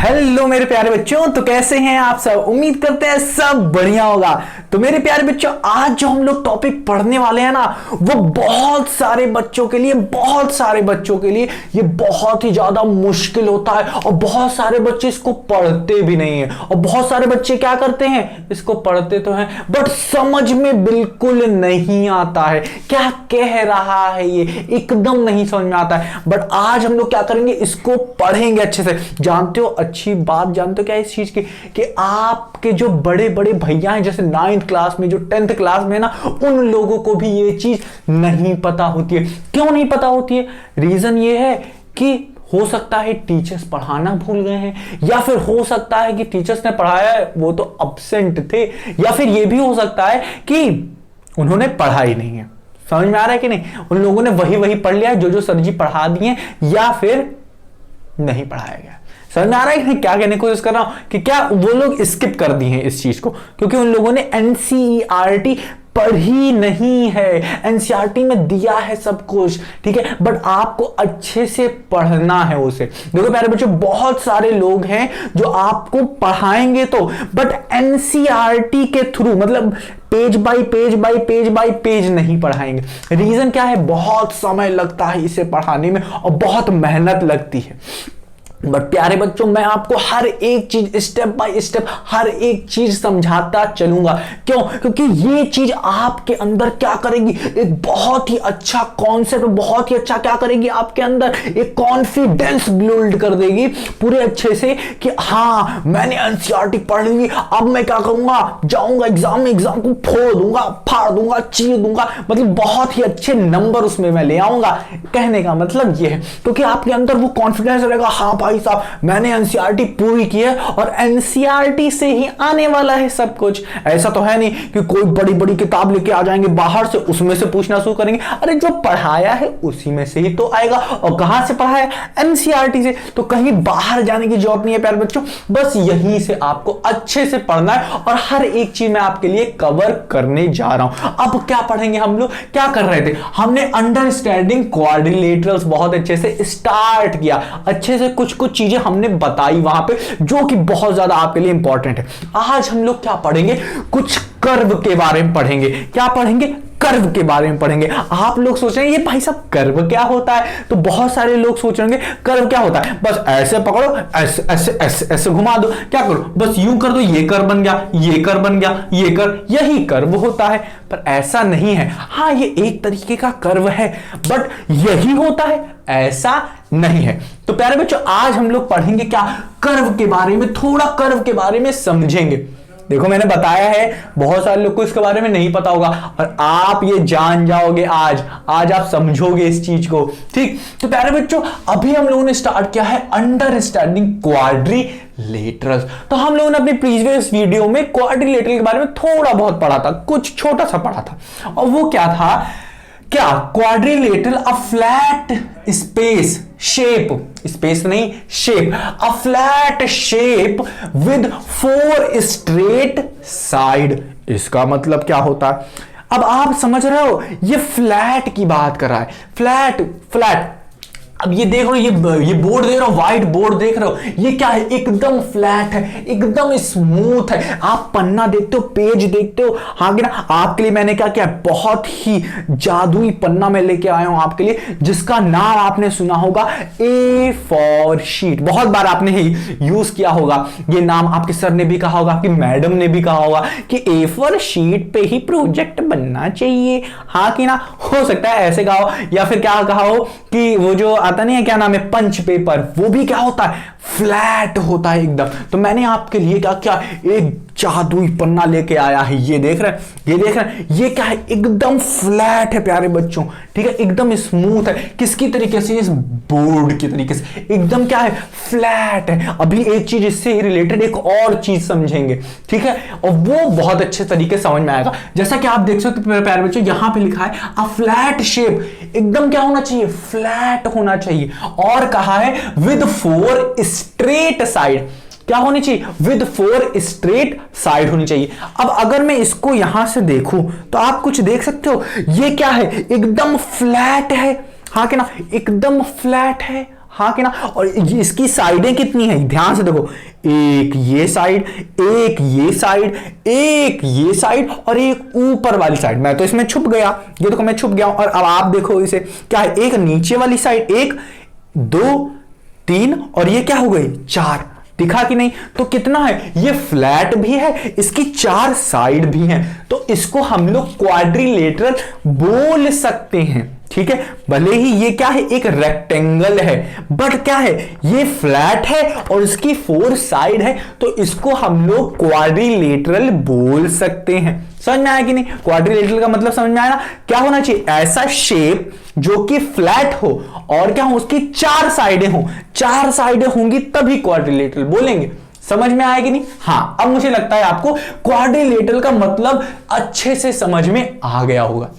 Hello मेरे प्यारे बच्चों, तो कैसे हैं आप सब। उम्मीद करते हैं सब बढ़िया होगा। तो मेरे प्यारे बच्चों, आज जो हम लोग टॉपिक पढ़ने वाले हैं ना, वो बहुत सारे बच्चों के लिए ये बहुत ही ज्यादा मुश्किल होता है और बहुत सारे बच्चे इसको पढ़ते भी नहीं है। और बहुत सारे बच्चे क्या करते हैं, इसको पढ़ते तो हैं बट समझ में बिल्कुल नहीं आता है, क्या कह रहा है ये एकदम नहीं समझ में आता है। बट आज हम लोग क्या करेंगे, इसको पढ़ेंगे अच्छे से। जानते हो, अच्छी बात जानते हो क्या इस चीज की, कि आपके जो बड़े बड़े भैया हैं, जैसे 9th क्लास में, जो 10th क्लास में ना, उन लोगों को भी ये चीज नहीं पता होती है। क्यों नहीं पता होती है? रीजन ये है कि हो सकता है टीचर्स पढ़ाना भूल गए हैं, या फिर हो सकता है कि टीचर्स ने पढ़ाया है वो तो अब्सेंट थे, या फिर ये भी हो सकता है कि उन्होंने पढ़ा ही नहीं है। समझ में आ रहा है कि नहीं? उन लोगों ने वही पढ़ लिया जो सर जी पढ़ा दिए, या फिर नहीं पढ़ाया गया। समझ में आ रहा है कि नहीं क्या कहने की कोशिश कर रहा हूं, कि क्या वो लोग स्किप कर दिए हैं इस चीज को, क्योंकि उन लोगों ने एनसीईआरटी पढ़ी नहीं है। एनसीईआरटी में दिया है सब कुछ, ठीक है, बट आपको अच्छे से पढ़ना है उसे। देखो प्यारे बच्चों, बहुत सारे लोग हैं जो आपको पढ़ाएंगे तो, बट एनसीईआरटी के थ्रू, मतलब पेज बाय पेज नहीं पढ़ाएंगे। रीजन क्या है? बहुत समय लगता है इसे पढ़ाने में और बहुत मेहनत लगती है। बट प्यारे बच्चों, मैं आपको हर एक चीज स्टेप बाय स्टेप हर एक चीज समझाता चलूंगा। क्यों? क्योंकि ये चीज आपके अंदर क्या करेगी, एक बहुत ही अच्छा कॉन्सेप्ट, बहुत ही अच्छा क्या करेगी, आपके अंदर एक कॉन्फिडेंस बिल्ड कर देगी पूरे अच्छे से, कि हाँ मैंने एनसीईआरटी पढ़ ली, अब मैं क्या करूंगा, जाऊंगा एग्जाम में, एग्जाम को फोड़ दूंगा, फाड़ दूंगा, चीर दूंगा, मतलब बहुत ही अच्छे नंबर उसमें मैं ले आऊंगा। कहने का मतलब ये है, क्योंकि आपके अंदर वो कॉन्फिडेंस रहेगा, हाँ भाई साहब मैंने एनसीईआरटी पूरी की है और एनसीईआरटी से ही आने वाला है सब कुछ। ऐसा तो है नहीं कि कोई बड़ी बड़ी किताब लेके आ जाएंगे बाहर से, उसमें से पूछना शुरू करेंगे। अरे जो पढ़ाया है उसी में से ही तो आएगा। और कहां से पढ़ाया? एनसीईआरटी से। तो कहीं बाहर जाने की जरूरत नहीं है प्यारे बच्चों, बस यहीं से आपको अच्छे से पढ़ना है और हर एक चीज मैं आपके लिए कवर करने जा रहा हूं। अब क्या पढ़ेंगे हम लोग? क्या कर रहे थे, हमने अंडरस्टैंडिंग क्वाड्रिलेटरल्स बहुत अच्छे से स्टार्ट किया, अच्छे से कुछ चीजें हमने बताई वहां पे, जो कि बहुत ज्यादा आपके लिए इंपॉर्टेंट है। आज हम लोग क्या पढ़ेंगे, कुछ कर्व के बारे में पढ़ेंगे। क्या पढ़ेंगे? कर्व के बारे में पढ़ेंगे। आप लोग सोच रहे हैं ये भाई साहब कर्व क्या होता है, तो बहुत सारे लोग सोच रहे होंगे कर्व क्या होता है, बस ऐसे पकड़ो, ऐसे ऐसे ऐसे ऐसे घुमा दो, क्या करो, बस यूं कर दो, ये कर्व बन गया, ये कर्व बन गया, ये कर्व, यही कर्व होता है। पर ऐसा नहीं है। हाँ, ये एक तरीके का कर्व है, बट यही होता है ऐसा नहीं है। तो प्यारे बच्चों, आज हम लोग पढ़ेंगे क्या, कर्व के बारे में, थोड़ा कर्व के बारे में समझेंगे। देखो मैंने बताया है, बहुत सारे लोग को इसके बारे में नहीं पता होगा और आप ये जान जाओगे आज आप समझोगे इस चीज को, ठीक। तो प्यारे बच्चों, अभी हम लोगों ने स्टार्ट किया है अंडरस्टैंडिंग क्वाड्रिलेटरल्स। तो हम लोगों ने अपने प्रीवियस वीडियो में क्वाड्रिलेटरल के बारे में थोड़ा बहुत पढ़ा था, कुछ छोटा सा पढ़ा था, और वो क्या था, क्या quadrilateral a flat space shape, space नहीं shape, a flat shape with 4 straight side. इसका मतलब क्या होता है? अब आप समझ रहे हो, ये फ्लैट की बात कर रहा है, फ्लैट। अब ये देख रहे हो, ये बोर्ड देख रहे हो, व्हाइट बोर्ड देख रहे हो, ये क्या है, एकदम फ्लैट है, एकदम स्मूथ है। आप पन्ना देखते हो, पेज देखते हो, हाँ कि ना। आपके लिए मैंने क्या किया, बहुत ही जादुई पन्ना में लेके आया हूं आपके लिए, जिसका नाम आपने सुना होगा A4 शीट। बहुत बार आपने ही यूज किया होगा ये नाम, आपके सर ने भी कहा होगा, आपकी मैडम ने भी कहा होगा कि A4 शीट पे ही प्रोजेक्ट बनना चाहिए, हाँ कि ना। हो सकता है ऐसे कहा हो, या फिर क्या कहा हो कि वो जो आता नहीं है, क्या नाम है, पंच पेपर, वो भी क्या होता है, फ्लैट होता है एकदम। तो मैंने आपके लिए क्या एक जादुई पन्ना लेके आया है, ये देख रहे हैं, ये क्या है, एकदम फ्लैट है प्यारे बच्चों, ठीक है, एकदम स्मूथ है। किसकी तरीके से? इस बोर्ड की तरीके से, एकदम क्या है, फ्लैट है। अभी एक चीज इससे ही रिलेटेड एक और चीज समझेंगे, ठीक है, और वो बहुत अच्छे तरीके समझ में आएगा। जैसा कि आप देख सकते हो मेरे प्यारे बच्चों, यहां पे लिखा है अ फ्लैट शेप, एकदम क्या होना चाहिए, फ्लैट होना चाहिए। और कहा है विद 4 स्ट्रेट साइड, क्या होनी चाहिए, विद 4 स्ट्रेट साइड होनी चाहिए। अब अगर मैं इसको यहां से देखूं तो आप कुछ देख सकते हो, ये क्या है, एकदम फ्लैट है, हाँ कि ना, एकदम फ्लैट है, हाँ कि ना। और इसकी साइडें कितनी है, ध्यान से देखो, एक ये साइड, एक ये साइड, एक ये साइड और एक ऊपर वाली साइड। मैं तो इसमें छुप गया, ये देखो मैं छुप गया हूं। और अब आप देखो इसे, क्या है, एक नीचे वाली साइड, एक, दो, तीन और ये क्या हो गई, चार। दिखा कि नहीं। तो कितना है, ये फ्लैट भी है, इसकी चार साइड भी हैं, तो इसको हम लोग क्वाड्रिलेटरल बोल सकते हैं। ठीक है, भले ही ये क्या है, एक रेक्टेंगल है, बट क्या है, ये फ्लैट है और इसकी फोर साइड है, तो इसको हम लोग क्वाड्रिलेटरल बोल सकते हैं। समझ में आया कि नहीं, क्वाड्रिलेटरल का मतलब समझ में आया ना। क्या होना चाहिए, ऐसा शेप जो कि फ्लैट हो और क्या हो, उसकी चार साइडें हो, चार साइडें होंगी तभी क्वाड्रिलेटरल बोलेंगे। समझ में आया कि नहीं। हाँ, अब मुझे लगता है आपको क्वाड्रिलेटरल का मतलब अच्छे से समझ में आ गया होगा।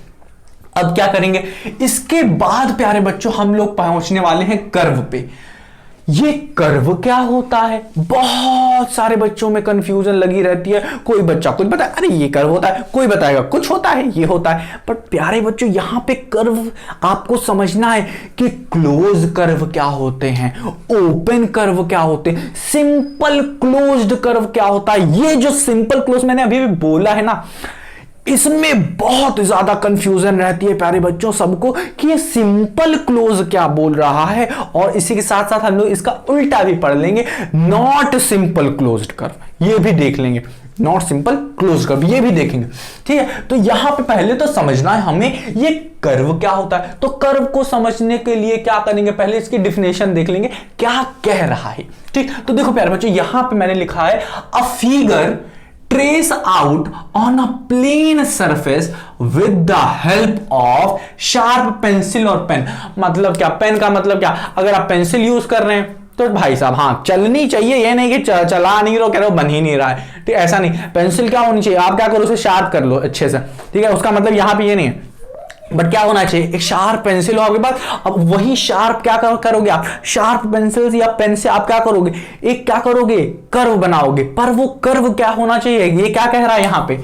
अब क्या करेंगे, इसके बाद प्यारे बच्चों हम लोग पहुंचने वाले हैं कर्व पे। ये कर्व क्या होता है, बहुत सारे बच्चों में कंफ्यूजन लगी रहती है। कोई बच्चा कुछ बताए, अरे ये कर्व होता है, कोई बताएगा कुछ होता है, ये होता है। पर प्यारे बच्चों यहां पे कर्व आपको समझना है कि क्लोज कर्व क्या होते हैं, ओपन कर्व क्या होते हैं, सिंपल क्लोज्ड कर्व क्या होता है। ये जो सिंपल क्लोज मैंने अभी भी बोला है ना, इसमें बहुत ज्यादा कंफ्यूजन रहती है प्यारे बच्चों सबको कि ये सिंपल क्लोज क्या बोल रहा है। और इसी के साथ साथ हम लोग इसका उल्टा भी पढ़ लेंगे, नॉट सिंपल क्लोज्ड कर्व, ये भी देख लेंगे। नॉट सिंपल क्लोज कर्व ये भी देखेंगे। ठीक है, तो यहां पे पहले तो समझना है हमें ये कर्व क्या होता है। तो कर्व को समझने के लिए क्या करेंगे, पहले इसकी डिफिनेशन देख लेंगे क्या कह रहा है। ठीक, तो देखो प्यारे बच्चों, यहां पे मैंने लिखा है a figure trace out on a plane surface with the help of sharp pencil और पेन। मतलब क्या, पेन का मतलब क्या, अगर आप पेंसिल यूज कर रहे हैं तो भाई साहब हाँ चलनी चाहिए, ये नहीं कि चला नहीं रहो, कह रहे हो बन ही नहीं रहा है। ठीक, ऐसा नहीं, पेंसिल क्या होनी चाहिए, आप क्या करो उसे शार्प कर लो अच्छे से। ठीक है, उसका मतलब यहां पे ये नहीं है, बट क्या होना चाहिए, एक शार्प पेंसिल हो आपके पास। अब वही शार्प क्या करोगे आप, शार्प पेंसिल या पेन से आप क्या करोगे, एक क्या करोगे, कर्व बनाओगे। पर वो कर्व क्या होना चाहिए, ये क्या कह रहा है यहां पे,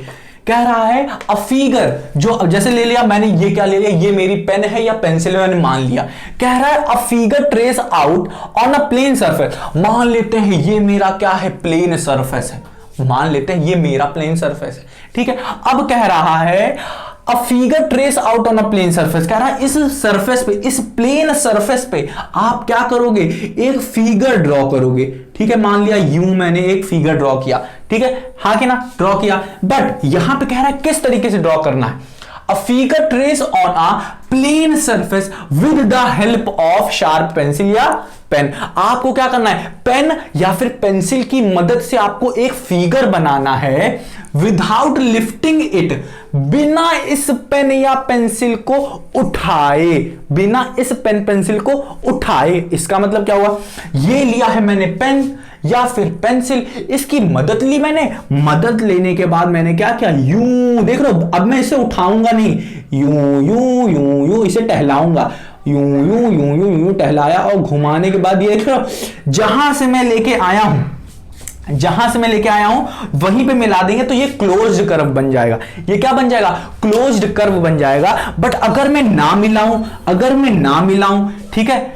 कह रहा है अ फिगर, जो जैसे ले लिया मैंने, ये क्या ले लिया, ये मेरी पेन है या पेंसिल है, मैंने मान लिया। कह रहा है a figure trace out on a plane surface. मान लेते हैं ये मेरा क्या है, प्लेन सरफेस है, मान लेते हैं ये मेरा प्लेन सरफेस है। ठीक है, अब कह रहा है a figure trace out on a plane surface, कह रहा है इस सरफेस पे, इस प्लेन सरफेस पे आप क्या करोगे, एक फिगर ड्रॉ करोगे। ठीक है, मान लिया यूं मैंने एक फिगर ड्रॉ किया। ठीक है, हाँ कि ना, ड्रॉ किया। बट यहां पे कह रहा है किस तरीके से ड्रॉ करना है, a figure trace on a plane surface with the help of sharp pencil या पेन। आपको क्या करना है, पेन या फिर पेंसिल की मदद से आपको एक फिगर बनाना है विदाउट लिफ्टिंग इट, बिना इस पेन या पेंसिल को उठाए, बिना इस पेन पेंसिल को उठाए। इसका मतलब क्या हुआ, ये लिया है मैंने पेन या फिर पेंसिल, इसकी मदद ली मैंने, मदद लेने के बाद मैंने क्या किया, यूं देख लो, अब मैं इसे उठाऊंगा नहीं, यूं यूं यूं यूं इसे टहलाऊंगा, यूं यूं यूं यूं यूं टहलाया और घुमाने के बाद ये देखो, जहां से मैं लेके आया हूं, जहां से मैं लेके आया हूं वहीं पे मिला देंगे तो ये क्लोज्ड कर्व बन जाएगा। ये क्या बन जाएगा, क्लोज्ड कर्व बन जाएगा। बट अगर मैं ना मिलाऊं, अगर मैं ना मिलाऊं, ठीक है,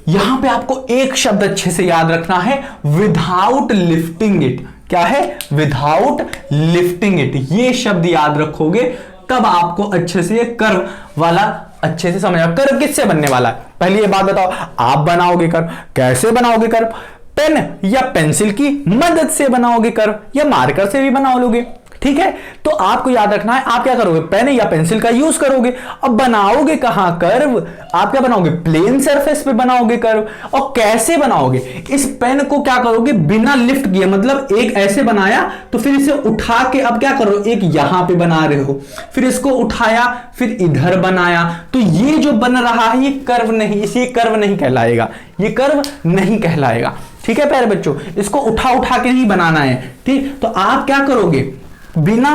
यहां पे आपको एक शब्द अच्छे से याद रखना है, विदाउट लिफ्टिंग इट। क्या है, विदाउट लिफ्टिंग इट, ये शब्द याद रखोगे तब आपको अच्छे से ये कर्व वाला अच्छे से समझ। कर्व किससे बनने वाला है, पहले ये बात बताओ, आप बनाओगे कर्व, कैसे बनाओगे कर्व, पेन या पेंसिल की मदद से बनाओगे कर्व या मार्कर से भी बना लोगे। ठीक है, तो आपको याद रखना है, आप क्या करोगे, पेन या पेंसिल का यूज करोगे। अब बनाओगे कहां कर्व, आप क्या बनाओगे, प्लेन सरफेस पे बनाओगे कर्व। और कैसे बनाओगे, इस पेन को क्या करोगे, बिना लिफ्ट किए, मतलब एक ऐसे बनाया तो फिर इसे उठा के अब क्या करो, एक यहां पे बना रहे हो, फिर इसको उठाया, फिर इधर बनाया, तो ये जो बन रहा है ये कर्व नहीं, इसे कर्व नहीं कहलाएगा, ये कर्व नहीं कहलाएगा। ठीक है प्यारे बच्चों, इसको उठा उठा के नहीं बनाना है। ठीक, तो आप क्या करोगे, बिना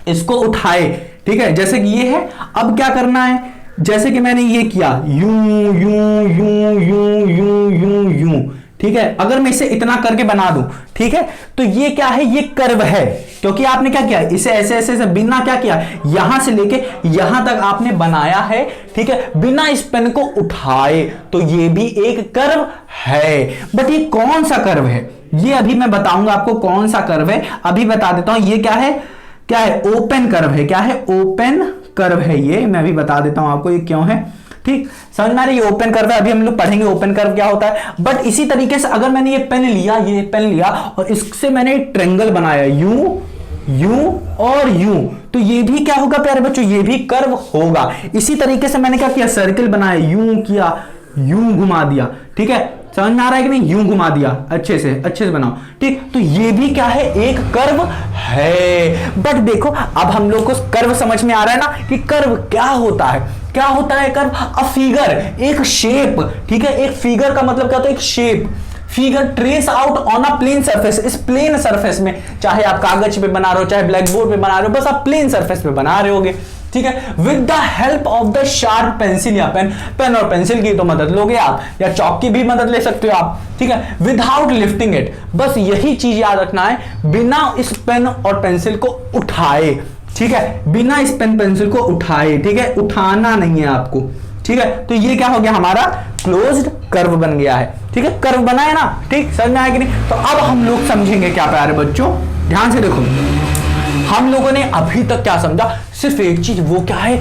इसको उठाए, ठीक है, जैसे कि ये है, अब क्या करना है, जैसे कि मैंने ये किया, यूं यूं यूं यूं यूं यूं यूं, ठीक है, अगर मैं इसे इतना करके बना दूं, ठीक है, तो ये क्या है, ये कर्व है, क्योंकि आपने क्या किया, इसे ऐसे ऐसे ऐसे बिना क्या किया, यहां से लेके यहां तक आपने बनाया है, ठीक है, बिना इस पेन को उठाए, तो ये भी एक कर्व है। बट ये कौन सा कर्व है, ये अभी मैं बताऊंगा आपको कौन सा कर्व है। अभी बता देता हूं ये क्या है, क्या है, ओपन कर्व है। क्या है, ओपन कर्व है। ये मैं अभी बता देता हूं आपको ये क्यों है, ठीक, समझ में आ रही है, ओपन कर्व है। अभी हम लोग पढ़ेंगे ओपन कर्व क्या होता है। बट इसी तरीके से अगर मैंने ये पेन लिया और इससे मैंने एक ट्रायंगल बनाया, यू और यू, तो ये भी क्या होगा प्यारे बच्चों, ये भी कर्व होगा। इसी तरीके से मैंने क्या किया, सर्किल बनाया, यूं किया, यूं घुमा दिया, ठीक है, समझ में आ रहा है कि नहीं, यूं घुमा दिया, अच्छे से बनाओ, ठीक, तो ये भी क्या है, एक कर्व है। बट देखो अब हम लोग को कर्व समझ में आ रहा है ना कि कर्व क्या होता है, क्या होता है कर्व, अ फिगर, एक शेप, ठीक है, एक फिगर का मतलब क्या होता है, एक shape, figure trace out on a plane surface, इस प्लेन सरफेस में, चाहे आप कागज पे बना रहे हो, चाहे ब्लैक बोर्ड पे बना रहे हो, बस आप प्लेन सरफेस पे बना रहे होगे, ठीक है, with the help of the sharp pencil या पेन और पेंसिल की तो मदद लोगे आप, या चौक की भी मदद ले सकते हो आप, ठीक है, विदाउट लिफ्टिंग इट, बस यही चीज याद रखना है, बिना इस पेन और पेंसिल को उठाए, ठीक है, बिना इस पेन पेंसिल को उठाए, ठीक है, उठाना नहीं है आपको, ठीक है, तो ये क्या हो गया, हमारा क्लोज्ड कर्व बन गया है, ठीक है, कर्व बना है ना, ठीक, समझ में आया कि नहीं। तो अब हम लोग समझेंगे क्या प्यारे बच्चों, ध्यान से देखो, हम लोगों ने अभी तक क्या समझा, सिर्फ एक चीज, वो क्या है,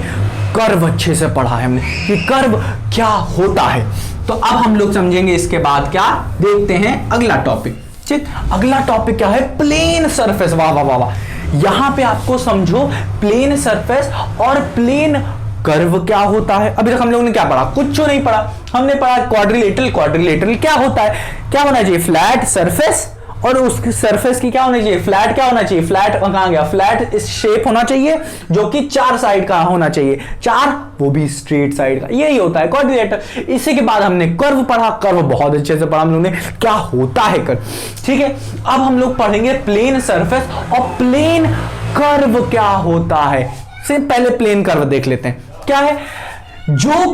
कर्व अच्छे से पढ़ा है हमने कि कर्व क्या होता है। तो अब हम लोग समझेंगे इसके बाद क्या, देखते हैं अगला टॉपिक, ठीक, अगला टॉपिक क्या है, प्लेन सरफेस। वाह वाह वाह वाह, यहां पे आपको समझो प्लेन सरफेस और प्लेन कर्व क्या होता है। अभी तक हम लोगों ने क्या पढ़ा, कुछ नहीं पढ़ा, हमने पढ़ा क्वाड्रिलेटरल क्या होता है, क्या होना चाहिए, फ्लैट सरफेस, और उसकी सरफेस की क्या होना चाहिए, फ्लैट, क्या होना चाहिए, फ्लैट, कहां गया, फ्लैट इस शेप होना चाहिए जो कि 4 साइड का होना चाहिए, 4 वो भी स्ट्रेट साइड का, यही होता है क्वाड्रिलेटर। इसी के बाद हमने कर्व पढ़ा, कर्व बहुत अच्छे से पढ़ा हम लोगों ने, क्या होता है कर्व, ठीक है। अब हम लोग पढ़ेंगे प्लेन सरफेस और प्लेन कर्व क्या होता है। सिर्फ पहले प्लेन कर्व देख लेते हैं, क्या है, जो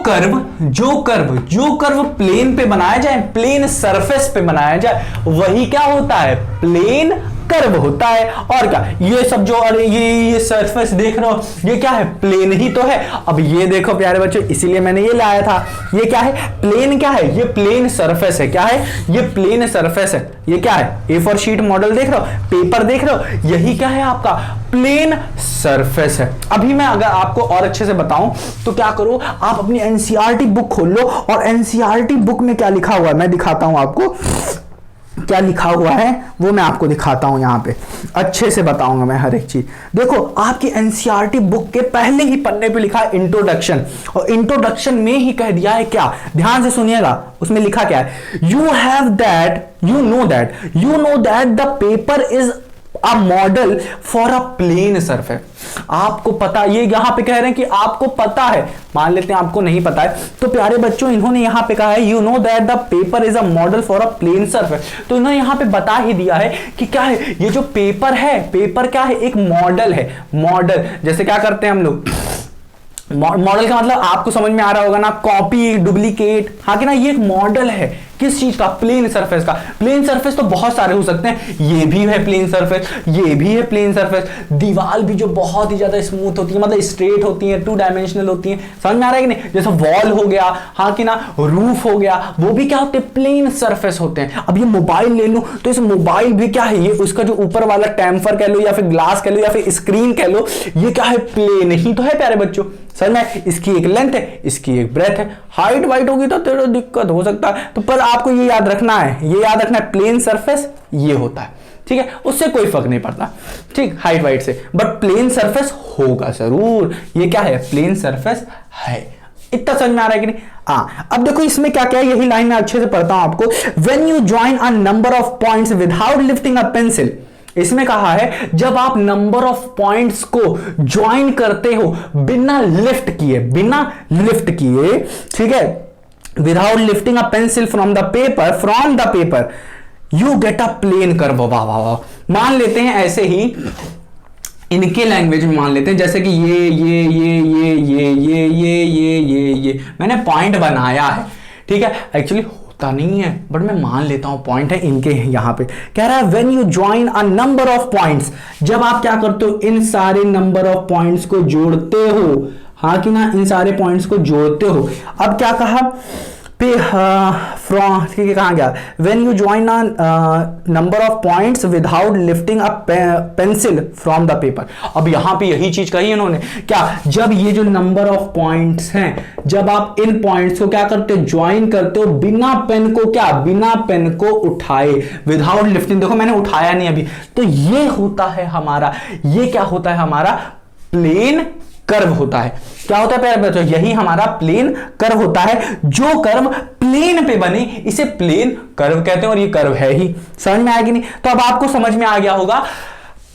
कर्व प्लेन पे बनाया जाए, प्लेन सरफेस पे बनाया जाए, वही क्या होता है, प्लेन कर्व होता है। और क्या, ये सब जो, अरे ये सरफेस देख रहे हो, ये क्या है, प्लेन ही तो है। अब ये देखो प्यारे बच्चों, इसीलिए मैंने ये लाया था, ये क्या है, प्लेन, क्या है, ये प्लेन सरफेस है, क्या है, ये प्लेन सरफेस है, ये क्या है, A4 शीट मॉडल देख रहे हो, पेपर देख रहे हो, यही क्या है आपका प्लेन सरफेस है। अभी मैं अगर आपको और अच्छे से बताऊं तो क्या करो, आप अपनी एनसीईआरटी बुक खोल लो, और एनसीईआरटी बुक में क्या लिखा हुआ है मैं दिखाता हूं आपको, क्या लिखा हुआ है वो मैं आपको दिखाता हूं, यहां पे अच्छे से बताऊंगा मैं हर एक चीज। देखो आपकी एनसीईआरटी बुक के पहले ही पन्ने पे लिखा है इंट्रोडक्शन, और इंट्रोडक्शन में ही कह दिया है क्या, ध्यान से सुनिएगा, उसमें लिखा क्या है, you know that the paper is a model for a plane surface. आपको पता, ये यहां पे कह रहे हैं कि आपको पता है, मान लेते हैं आपको नहीं पता है, तो प्यारे बच्चों इन्होंने यहां पे कहा है you know that the paper is a model for a plane surface, तो इन्होंने यहां पे बता ही दिया है कि क्या है, ये जो पेपर है, पेपर क्या है, एक मॉडल है। मॉडल जैसे क्या करते हैं हम लोग, मॉडल का मतलब आपको समझ में आ रहा होगा ना, कॉपी, डुप्लीकेट, हाँ कि ना, ये एक मॉडल है किस चीज का, प्लेन सरफेस का। प्लेन सरफेस तो बहुत सारे हो सकते हैं, ये भी है प्लेन सरफेस, ये भी है प्लेन सरफेस, दीवार भी जो बहुत ही ज्यादा स्मूथ होती है, मतलब स्ट्रेट होती है, 2 डायमेंशनल होती है, समझ में आ रहा है कि नहीं, जैसे वॉल हो गया, हाँ कि ना, रूफ हो गया, वो भी क्या होते हैं, प्लेन सरफेस होते हैं। अब ये मोबाइल ले लो, तो इस मोबाइल भी क्या है, ये उसका जो ऊपर वाला टेम्पर कह लो, या फिर ग्लास कह लो, या फिर स्क्रीन कह लो, ये क्या है, प्लेन ही तो है प्यारे बच्चों, समझ में, इसकी एक लेंथ है, इसकी एक ब्रेथ है, हाइट वाइट होगी तो तेरा दिक्कत हो सकता है, तो पर आपको ये याद रखना है, ये याद रखना है, प्लेन सरफेस ये होता है, ठीक है, उससे कोई फर्क नहीं पड़ता, ठीक, हाइट वाइट से, बट प्लेन सरफेस होगा जरूर, ये क्या है, प्लेन सरफेस है। इतना समझ में आ रहा है कि नहीं, हाँ। अब देखो इसमें क्या क्या है, यही लाइन में अच्छे से पढ़ता हूं आपको, when you join a number of points without lifting a pencil, इसमें कहा है जब आप नंबर ऑफ पॉइंट्स को ज्वाइन करते हो बिना लिफ्ट किए, ठीक है, without lifting a pencil from the paper you get a plane curve. वाह वाह वाह, मान लेते हैं ऐसे ही इनके लैंग्वेज में मान लेते हैं, जैसे कि ये मैंने पॉइंट बनाया है, ठीक है, एक्चुअली दिखता नहीं है बट मैं मान लेता हूं पॉइंट है इनके यहां पे। कह रहा है when you join a number of points, जब आप क्या करते हो इन सारे नंबर ऑफ पॉइंट्स को जोड़ते हो, हाँ कि ना, इन सारे पॉइंट्स को जोड़ते हो। अब क्या कहा फ्रॉम, ठीक है, कहां गया, when you join number of points without lifting a pencil from the paper. अब यहां पे यही चीज कही इन्होंने, क्या, जब ये जो नंबर ऑफ पॉइंट्स हैं, जब आप इन पॉइंट्स को क्या करते हो, ज्वाइन करते हो बिना पेन को, क्या, बिना पेन को उठाए, विदाउट लिफ्टिंग। देखो मैंने उठाया नहीं अभी, तो ये होता है हमारा, ये क्या होता है हमारा प्लेन कर्व होता है। क्या होता है प्यारे बच्चों, यही हमारा प्लेन कर्व होता है। जो कर्व प्लेन पे बने इसे प्लेन कर्व कहते हैं, और ये कर्व है ही। समझ में आएगी नहीं? तो अब आपको समझ में आ गया होगा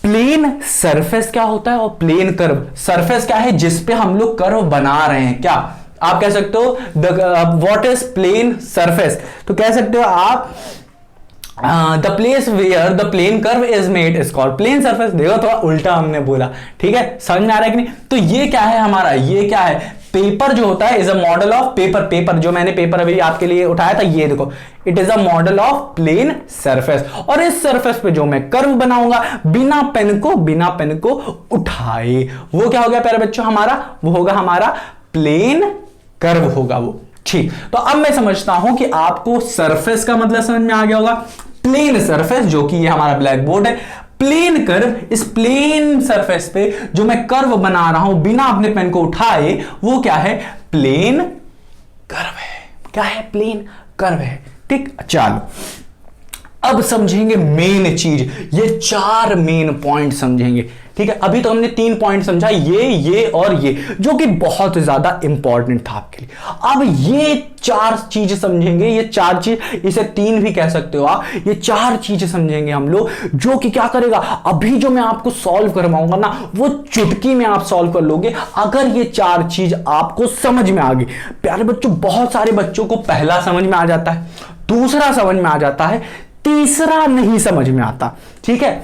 प्लेन सरफेस क्या होता है और प्लेन कर्व। सरफेस क्या है, जिसपे हम लोग कर्व बना रहे हैं। क्या आप कह सकते हो व्हाट इज प्लेन सरफेस, तो कह सकते हो आप the place where the plane curve is made is called plane surface. देखो थोड़ा उल्टा हमने बोला, ठीक है, समझ में आ रहा है कि नहीं? तो ये क्या है हमारा, ये क्या है, पेपर जो होता है is a model of paper. Paper जो मैंने पेपर अभी आपके लिए उठाया था, ये देखो, it is a model of plane surface. और इस सरफेस पे जो मैं कर्व बनाऊंगा बिना पेन को उठाए, वो क्या हो गया प्यारे बच्चों हमारा, वो होगा हमारा प्लेन कर्व होगा वो। ठीक, तो अब मैं समझता हूं कि आपको सरफेस का मतलब समझ में आ गया होगा। प्लेन सरफेस, जो कि ये हमारा ब्लैक बोर्ड है, प्लेन कर्व, इस प्लेन सरफेस पे जो मैं कर्व बना रहा हूं बिना अपने पेन को उठाए, वो क्या है, प्लेन कर्व है। क्या है, प्लेन कर्व है। ठीक, चलो अब समझेंगे मेन चीज, ये 4 मेन पॉइंट समझेंगे। ठीक है, अभी तो हमने 3 पॉइंट समझा, ये और ये, जो कि बहुत ज्यादा इंपॉर्टेंट था आपके लिए। अब ये 4 चीज समझेंगे, ये 4 चीज, इसे 3 भी कह सकते हो आप, ये 4 चीज समझेंगे हम लोग, जो कि क्या करेगा, अभी जो मैं आपको सॉल्व करवाऊंगा ना, वो चुटकी में आप सॉल्व कर लोगे अगर ये 4 चीज आपको समझ में आ गई। प्यारे बच्चों, बहुत सारे बच्चों को पहला समझ में आ जाता है, दूसरा समझ में आ जाता है, तीसरा नहीं समझ में आता। ठीक है,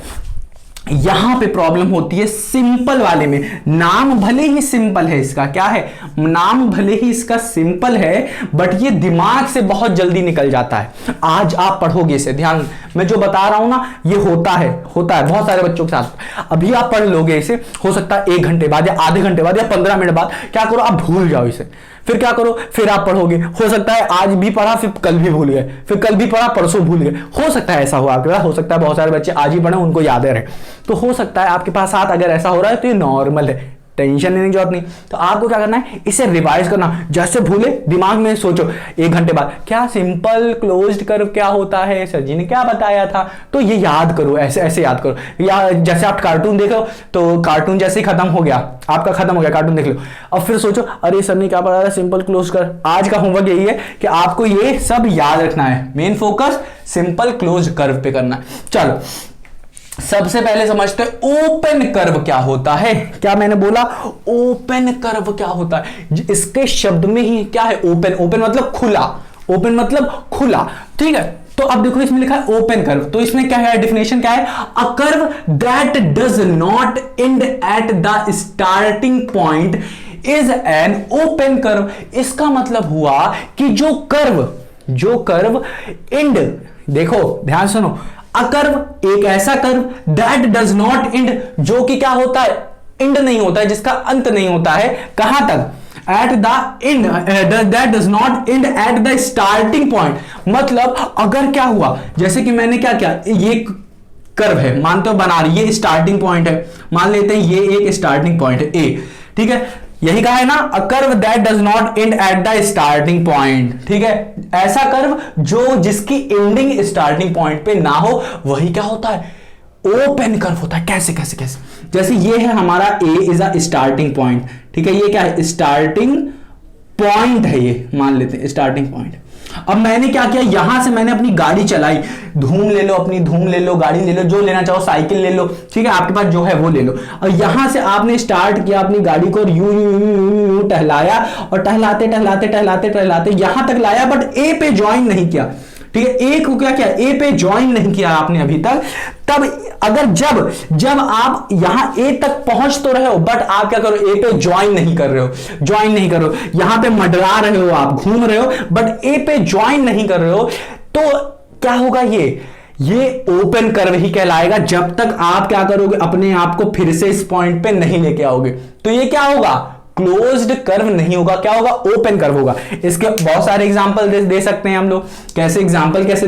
यहां पे प्रॉब्लम होती है सिंपल वाले में। नाम भले ही सिंपल है इसका, क्या है, नाम भले ही इसका सिंपल है, बट ये दिमाग से बहुत जल्दी निकल जाता है। आज आप पढ़ोगे इसे, ध्यान, मैं जो बता रहा हूं ना, ये होता है बहुत सारे बच्चों के साथ। अभी आप पढ़ लोगे इसे, हो सकता है 1 घंटे बाद या आधे घंटे बाद या 15 मिनट बाद क्या करो, आप भूल जाओ इसे। फिर क्या करो, फिर आप पढ़ोगे, हो सकता है आज भी पढ़ा फिर कल भी भूल गए, फिर कल भी पढ़ा परसों भूल गए। हो सकता है ऐसा हो आपके पास, हो सकता है बहुत सारे बच्चे आज ही पढ़े उनको याद रहे, तो हो सकता है आपके पास साथ अगर ऐसा हो रहा है तो ये नॉर्मल है, टेंशन लेने की जरूरत नहीं। तो आपको क्या करना है, इसे रिवाइज करना, जैसे भूले दिमाग में सोचो 1 घंटे बाद, क्या सिंपल क्लोज्ड कर्व क्या होता है, सर जी ने क्या बताया था, तो ये याद करो, ऐसे ऐसे याद करो। या जैसे आप कार्टून देखो, तो कार्टून जैसे ही खत्म हो गया, आपका खत्म हो गया कार्टून देख लो, अब फिर सोचो अरे सर ने क्या बताया था, सिंपल क्लोज कर। आज का होमवर्क यही है कि आपको ये सब याद रखना है, main focus simple close curve पे करना है। चलो सबसे पहले समझते हैं ओपन कर्व क्या होता है। क्या मैंने बोला, ओपन कर्व क्या होता है, इसके शब्द में ही क्या है, ओपन। ओपन मतलब खुला, ओपन मतलब खुला। ठीक है, तो अब देखो इसमें लिखा है ओपन कर्व, तो इसमें क्या है, डेफिनेशन क्या है, a curve that does not and at the starting point is an open curve. इसका मतलब हुआ कि जो कर्व एंड, देखो ध्यान सुनो, अ कर्व, एक ऐसा curve that does not and, जो कि क्या होता है, एंड नहीं होता है, जिसका अंत नहीं होता है, कहां तक, at the end, that does not and at the starting point. मतलब अगर क्या हुआ, जैसे कि मैंने क्या किया, ये कर्व है, मानते हो बना रही, ये स्टार्टिंग पॉइंट है, मान लेते हैं ये एक स्टार्टिंग पॉइंट है ए, ठीक है, यही कहा है ना, a curve that does not and at the starting point. ठीक है, ऐसा कर्व जो जिसकी एंडिंग स्टार्टिंग पॉइंट पे ना हो, वही क्या होता है, ओपन कर्व होता है। कैसे कैसे कैसे, जैसे ये है हमारा ए इज अ स्टार्टिंग पॉइंट, ठीक है, ये क्या है, स्टार्टिंग पॉइंट है, ये मान लेते हैं स्टार्टिंग पॉइंट। अब मैंने क्या किया, यहां से मैंने अपनी गाड़ी चलाई, धूम ले लो, अपनी धूम ले लो, गाड़ी ले लो, जो लेना चाहो, साइकिल ले लो, ठीक है, आपके पास जो है वो ले लो। और यहां से आपने स्टार्ट किया अपनी गाड़ी को, यूं टहलाया, और टहलाते टहलाते टहलाते टहलाते यहां तक लाया, बट ए पे ज्वाइन नहीं किया। ठीक है, ए को क्या किया, ए पे ज्वाइन नहीं किया आपने अभी तक, तब अगर जब आप यहां ए तक पहुंच तो रहे हो, बट आप क्या करो, ए पे ज्वाइन नहीं कर रहे हो, यहां पे मंडरा रहे हो, आप घूम रहे हो, बट ए पे ज्वाइन नहीं कर रहे हो, तो क्या होगा, ये ओपन कर्व ही कहलाएगा, जब तक आप क्या करोगे, अपने आप को फिर से इस पॉइंट पे नहीं लेके आओगे। तो ये क्या होगा, क्लोज्ड कर्व नहीं होगा, क्या होगा, ओपन कर्व होगा। इसके बहुत सारे एग्जांपल दे सकते हैं हम लोग। कैसे एग्जांपल कैसे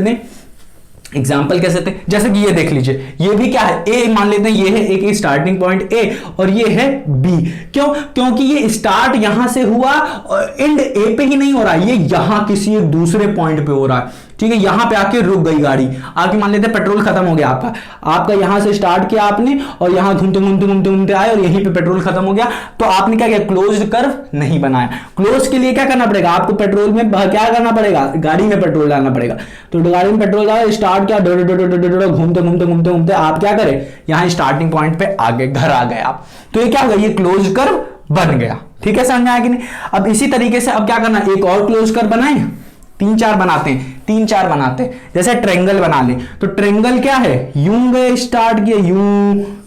दें, जैसे कि ये देख लीजिए, ये भी क्या है, ए मान लेते हैं, ये है एक स्टार्टिंग पॉइंट ए और ये है बी। क्योंकि ये स्टार्ट यहां से हुआ और एंड ए पे ही नहीं हो रहा, ये यहां किसी एक दूसरे पॉइंट पे हो रहा है। ठीक है, यहां पे आके रुक गई गाड़ी, आपकी मान लेते हैं पेट्रोल खत्म हो गया आपका यहां से स्टार्ट किया आपने और यहां घूमते आए और यहीं पे पेट्रोल खत्म हो गया, तो आपने क्या किया, क्लोज्ड कर्व नहीं बनाया। क्लोज के लिए क्या करना पड़ेगा, आपको पेट्रोल में क्या करना पड़ेगा, गाड़ी में पेट्रोल डालना पड़ेगा। तो गाड़ी में पेट्रोल डाला, स्टार्ट किया, घूमते आप क्या करें, यहां स्टार्टिंग पॉइंट पे आगे घर आ गए आप, तो ये क्या होगा, ये क्लोज कर्व बन गया। ठीक है, समझ में आया कि नहीं। अब इसी तरीके से अब क्या करना, एक और क्लोज कर्व बनाए, तीन चार बनाते हैं, जैसे ट्रेंगल बना ले, तो ट्रेंगल क्या है, यूं गए, स्टार्ट किया,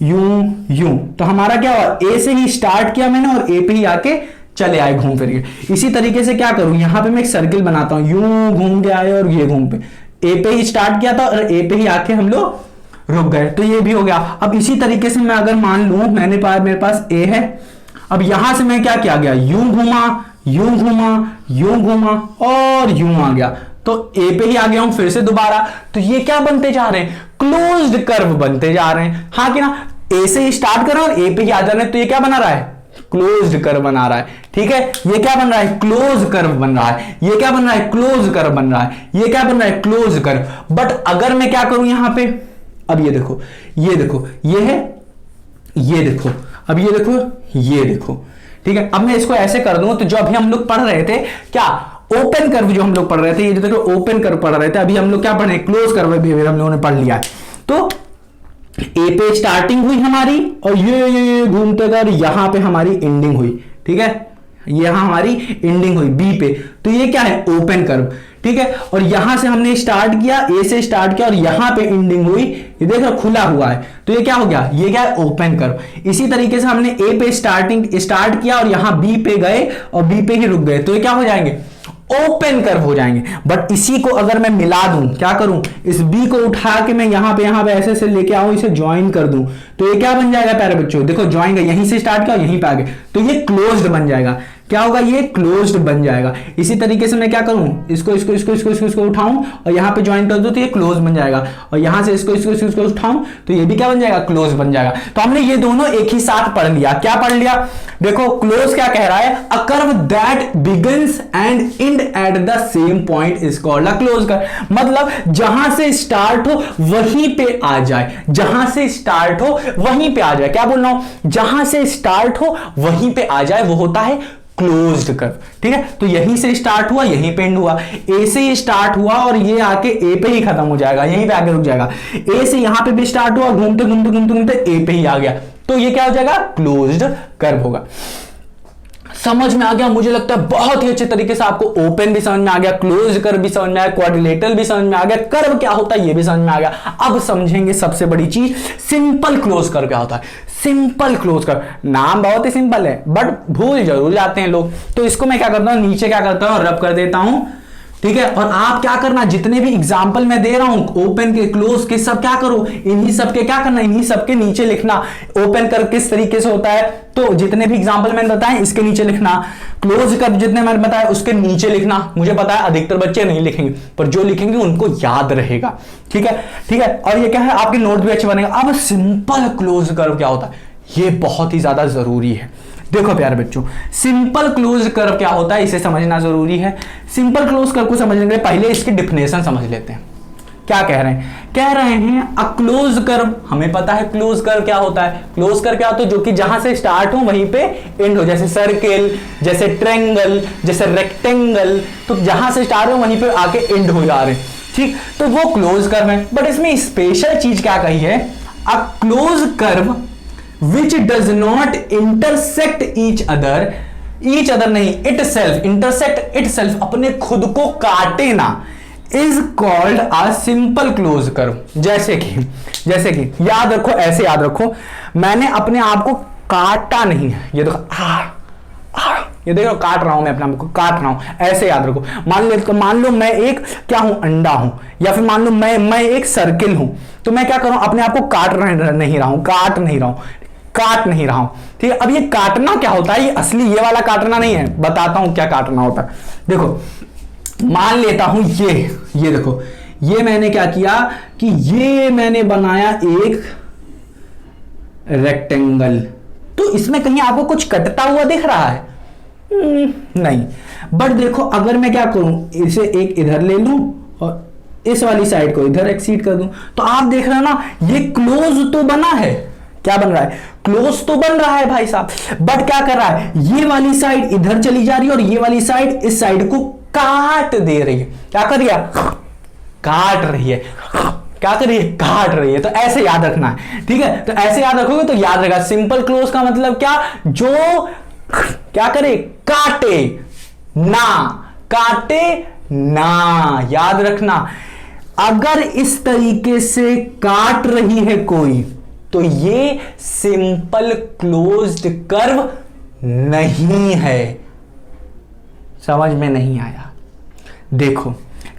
यूं, तो हमारा क्या हुआ, ए से ही स्टार्ट किया मैंने और ए पे ही आके चले आए घूम फिर के। इसी तरीके से क्या करूं, यहां पे मैं एक सर्किल बनाता हूं, यूं घूम के आए और ये घूम पे, ए पे ही स्टार्ट किया था और ए पे ही आके हम लोग रुक गए, तो ये भी हो गया। अब इसी तरीके से मैं अगर मान लूं मेरे पास ए है, अब यहां से मैं क्या किया गया, यूं घूमा और यूं आ गया, तो ए पे ही आ गया हूं फिर से दोबारा, तो ये क्या बनते जा रहे हैं, क्लोज्ड कर्व बनते जा रहे हैं। हाँ कि ना, ए से ही स्टार्ट कर रहा हूं और ए पे ही आ जा रहे हैं, तो ये क्या बना रहा है, क्लोज्ड कर्व बना रहा है। ठीक है, ये क्या बन रहा है, क्लोज कर्व बन रहा है, ये क्या बन रहा है, क्लोज कर्व बन रहा है, ये क्या बन रहा है, क्लोज कर्व। बट अगर मैं क्या करूं यहां पे, अब ये देखो, ये है, ये देखो, अब ये देखो, ठीक है। अब मैं इसको ऐसे कर दूं, तो जो अभी हम लोग पढ़ रहे थे, क्या ओपन कर्व जो हम लोग पढ़ रहे थे, ये जो देखो ओपन कर्व पढ़ रहे थे, अभी हम लोग क्या पढ़ रहे हैं, क्लोज कर्व बिहेवियर हम लोगों ने पढ़ लिया है। तो ए पे स्टार्टिंग हुई हमारी और ये घूमते गए, यहां पे हमारी एंडिंग हुई। ठीक है, यहां हमारी एंडिंग हुई बी पे, तो ये क्या है, ओपन कर्व। ठीक है, और यहां से हमने स्टार्ट किया, ए से स्टार्ट किया और यहां पे एंडिंग हुई, ये देखो खुला हुआ है, तो ये क्या हो गया, ये क्या है, ओपन कर्व। इसी तरीके से हमने ए पे स्टार्ट किया और यहां बी पे गए और बी पे ही रुक गए, तो ये क्या हो जाएंगे, ओपन कर्व हो जाएंगे। बट इसी को अगर मैं मिला दूं, क्या करूं, इस बी को उठा के मैं यहां पे ऐसे लेके आऊं, इसे ज्वाइन कर दूं, तो ये क्या बन जाएगा प्यारे बच्चों, देखो ज्वाइन का यहीं से स्टार्ट किया यहीं पे आ गए, तो ये क्लोज्ड बन जाएगा। क्या होगा, ये क्लोज्ड बन जाएगा। इसी तरीके से मैं क्या करूं, इसको उठाऊं और यहां पे ज्वाइन कर दूं, तो ये क्लोज बन जाएगा, और यहां से इसको उठाऊं तो ये भी क्या बन जाएगा, क्लोज बन जाएगा। तो हमने ये दोनों एक ही साथ पढ़ लिया। क्या पढ़ लिया, देखो क्लोज क्या कह रहा है, a curve that begins and and at the same point is called a close curve. मतलब जहां से स्टार्ट हो वहीं पे आ जाए, क्या बोल रहा हूं, जहां से स्टार्ट हो वहीं पे आ जाए, वो होता है क्लोज्ड कर्व। ठीक है, तो यहीं से स्टार्ट हुआ यहीं पे एंड हुआ, ए से ही स्टार्ट हुआ और ये आके ए पे ही खत्म हो जाएगा, यहीं पे आके रुक जाएगा। ए से यहां पे भी स्टार्ट हुआ, घूमते ए पे ही आ गया, तो ये क्या हो जाएगा, क्लोज्ड कर्व होगा। समझ में आ गया, मुझे लगता है बहुत ही अच्छे तरीके से आपको ओपन भी समझ में आ गया, क्लोज कर्व भी समझ में आया, क्वाड्रिलेटरल भी समझ में आ गया, कर्व क्या होता है ये भी समझ में आ गया। अब समझेंगे सबसे बड़ी चीज, सिंपल क्लोज कर्व क्या होता है। सिंपल क्लोज कर्व, नाम बहुत ही सिंपल है बट भूल जरूर जाते हैं लोग, तो इसको मैं क्या करता हूं, नीचे क्या करता हूं, रब कर देता हूं। ठीक है, और आप क्या करना, जितने भी एग्जाम्पल मैं दे रहा हूं ओपन के क्लोज के, सब क्या करो, इन्हीं सब के क्या करना, इन्हीं सब के नीचे लिखना ओपन कर्व किस तरीके से होता है। तो जितने भी एग्जाम्पल मैंने बताए इसके नीचे लिखना, क्लोज कर्व जितने मैंने बताया उसके नीचे लिखना। मुझे पता है अधिकतर बच्चे नहीं लिखेंगे, पर जो लिखेंगे उनको याद रहेगा। ठीक है, ठीक है, और ये क्या है, आपके नोट भी अच्छे बनेगा। अब सिंपल क्लोज कर्व क्या होता है, ये बहुत ही ज्यादा जरूरी है। देखो प्यारे बच्चों, सिंपल क्लोज कर्व क्या होता है इसे समझना जरूरी है। सिंपल क्लोज कर्व को समझने के लिए पहले इसकी डिफिनेशन समझ लेते हैं। क्या कह रहे हैं, कह रहे हैं अ क्लोज कर्व, हमें पता है क्लोज कर्व क्या होता है। क्लोज कर्व क्या होता है, जो कि जहां से स्टार्ट हो वहीं पे एंड हो, जैसे सर्किल, जैसे ट्रायंगल, जैसे रेक्टेंगल, तो जहां से स्टार्ट हो वहीं पे आके एंड हो जा रहे हैं। ठीक, तो वो क्लोज कर्व है। बट इसमें स्पेशल चीज क्या कही है, अ close curve which does not intersect each other नहीं, itself, intersect itself, अपने खुद को काटे ना, is called a simple close curve. जैसे कि याद रखो, ऐसे याद रखो, मैंने अपने आप को काटा नहीं है, ये देखो ये देखो काट रहा हूं, मैं अपने आप को काट रहा हूं, ऐसे याद रखो। मान लो मैं एक क्या हूं, अंडा हूं, या फिर मान लो मैं एक सर्किल हूं, तो मैं क्या करूं, अपने आप को काट नहीं रहा हूं, ठीक है। अब ये काटना क्या होता है, ये असली ये वाला काटना नहीं है, बताता हूं क्या काटना होता है। देखो मान लेता हूं ये देखो, ये मैंने क्या किया कि ये मैंने बनाया एक रेक्टेंगल, तो इसमें कहीं आपको कुछ कटता हुआ दिख रहा है? नहीं। बट देखो अगर मैं क्या करूं, इसे एक इधर ले लूं और इस वाली साइड को इधर एक्सीड कर दूं, तो आप देख रहे हो ना, ये क्लोज तो बना है। क्या बन रहा है? क्लोज तो बन रहा है भाई साहब। बट क्या कर रहा है, ये वाली साइड इधर चली जा रही है और ये वाली साइड इस साइड को काट दे रही है। क्या कर रही है? काट रही है। क्या कर रही है? काट रही है। तो ऐसे याद रखना है, ठीक है। तो ऐसे याद रखोगे तो याद रहेगा। सिंपल क्लोज का मतलब क्या, जो क्या करे, काटे ना, याद रखना। अगर इस तरीके से काट रही है कोई, तो ये सिंपल क्लोज्ड कर्व नहीं है। समझ में नहीं आया? देखो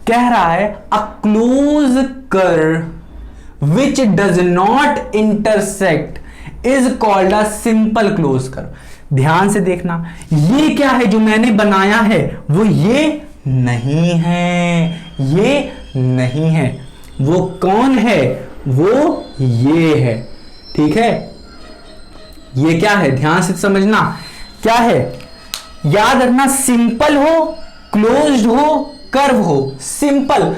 कह रहा है अ close curve which does not intersect is called a simple close curve. ध्यान से देखना, ये क्या है जो मैंने बनाया है, वो ये नहीं है, वो कौन है, वो ये है, ठीक है। ये क्या है, ध्यान से समझना, क्या है, याद रखना, सिंपल हो, क्लोज्ड हो, कर्व हो। सिंपल